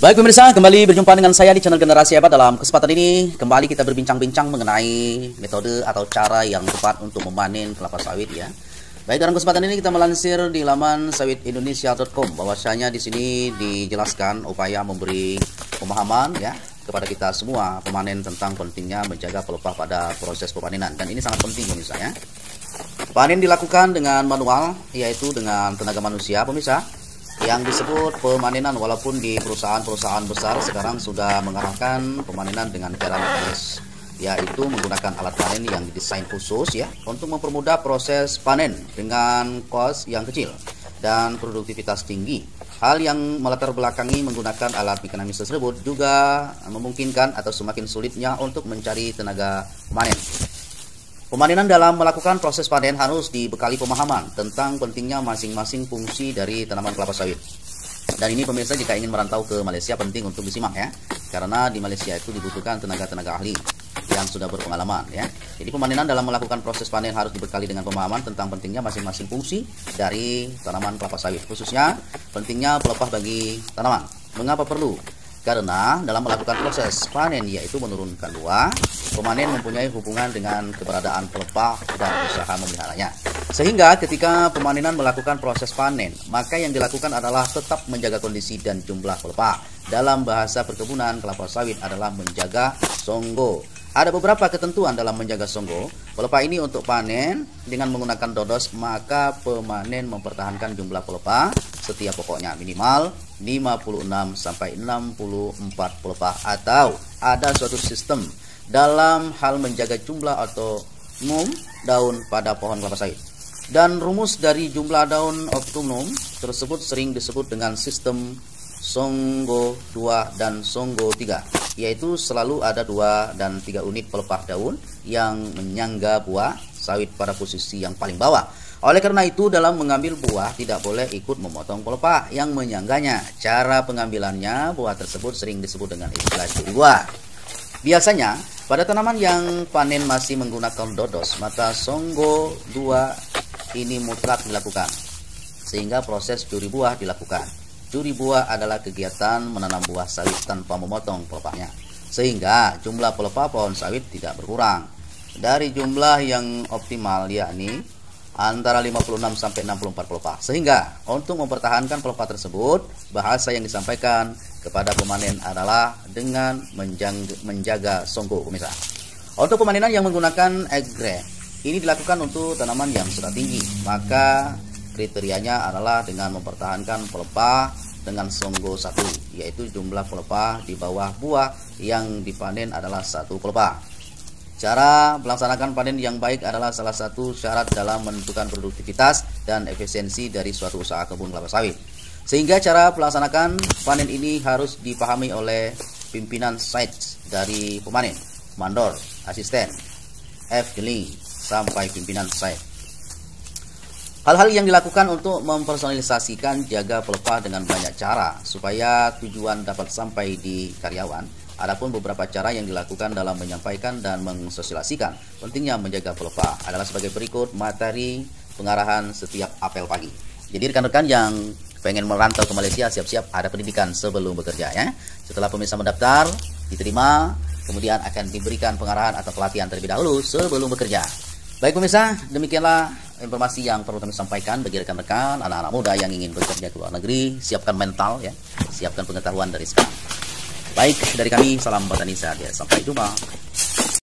Baik pemirsa, kembali berjumpa dengan saya di channel Generasi Hebat. Dalam kesempatan ini kembali kita berbincang-bincang mengenai metode atau cara yang tepat untuk memanen kelapa sawit ya. Baik, dalam kesempatan ini kita melansir di laman sawitindonesia.com bahwasanya di sini dijelaskan upaya memberi pemahaman ya kepada kita semua pemanen tentang pentingnya menjaga pelepah pada proses pemanenan, dan ini sangat penting pemirsa ya. Panen dilakukan dengan manual, yaitu dengan tenaga manusia pemirsa. Yang disebut pemanenan, walaupun di perusahaan-perusahaan besar sekarang sudah mengarahkan pemanenan dengan cara mekanis, yaitu menggunakan alat panen yang didesain khusus ya untuk mempermudah proses panen dengan kos yang kecil dan produktivitas tinggi. Hal yang melatar belakangi menggunakan alat mekanis tersebut juga memungkinkan atau semakin sulitnya untuk mencari tenaga pemanen. Pemanenan dalam melakukan proses panen harus dibekali pemahaman tentang pentingnya masing-masing fungsi dari tanaman kelapa sawit. Dan ini pemirsa, jika ingin merantau ke Malaysia penting untuk disimak ya, karena di Malaysia itu dibutuhkan tenaga-tenaga ahli yang sudah berpengalaman ya. Jadi pemanenan dalam melakukan proses panen harus dibekali dengan pemahaman tentang pentingnya masing-masing fungsi dari tanaman kelapa sawit, khususnya pentingnya pelepah bagi tanaman. Mengapa perlu? Karena dalam melakukan proses panen, yaitu menurunkan buah, pemanen mempunyai hubungan dengan keberadaan pelepah dan usaha memeliharanya. Sehingga ketika pemanenan melakukan proses panen, maka yang dilakukan adalah tetap menjaga kondisi dan jumlah pelepah. Dalam bahasa perkebunan kelapa sawit adalah menjaga songgo. Ada beberapa ketentuan dalam menjaga songgo. Pelepah ini untuk panen dengan menggunakan dodos, maka pemanen mempertahankan jumlah pelepah setiap pokoknya minimal 56 sampai 64 pelepah, atau ada suatu sistem dalam hal menjaga jumlah atau daun pada pohon kelapa sawit. Dan rumus dari jumlah daun optimum tersebut sering disebut dengan sistem Songgo 2 dan Songgo 3, yaitu selalu ada 2 dan 3 unit pelepah daun yang menyangga buah sawit pada posisi yang paling bawah. Oleh karena itu, dalam mengambil buah tidak boleh ikut memotong pelepah yang menyangganya. Cara pengambilannya, buah tersebut sering disebut dengan istilah curi buah. Biasanya pada tanaman yang panen masih menggunakan dodos, maka Songgo 2 ini mutlak dilakukan, sehingga proses curi buah dilakukan. Curi buah adalah kegiatan menanam buah sawit tanpa memotong pelepahnya, sehingga jumlah pelepah pohon sawit tidak berkurang dari jumlah yang optimal, yakni antara 56 sampai 64 pelepah. Sehingga untuk mempertahankan pelepah tersebut, bahasa yang disampaikan kepada pemanen adalah dengan menjaga songgo pemirsa. Untuk pemanenan yang menggunakan egret, ini dilakukan untuk tanaman yang sudah tinggi, maka kriterianya adalah dengan mempertahankan pelepah dengan songgo 1, yaitu jumlah pelepah di bawah buah yang dipanen adalah 1 pelepah. Cara melaksanakan panen yang baik adalah salah satu syarat dalam menentukan produktivitas dan efisiensi dari suatu usaha kebun kelapa sawit. Sehingga cara melaksanakan panen ini harus dipahami oleh pimpinan site dari pemanen, mandor, asisten, FDLI, sampai pimpinan site. Hal-hal yang dilakukan untuk mempersonalisasikan jaga pelepah dengan banyak cara supaya tujuan dapat sampai di karyawan. Adapun beberapa cara yang dilakukan dalam menyampaikan dan mensosialisasikan pentingnya menjaga pelepah adalah sebagai berikut materi pengarahan setiap apel pagi. Jadi rekan-rekan yang pengen merantau ke Malaysia, siap-siap ada pendidikan sebelum bekerja ya. Setelah pemirsa mendaftar, diterima, kemudian akan diberikan pengarahan atau pelatihan terlebih dahulu sebelum bekerja. Baik pemirsa, demikianlah informasi yang perlu kami sampaikan bagi rekan-rekan anak-anak muda yang ingin bekerja ke luar negeri. Siapkan mental ya, siapkan pengetahuan dari sekarang. Baik, dari kami salam botani sehat ya. Sampai jumpa.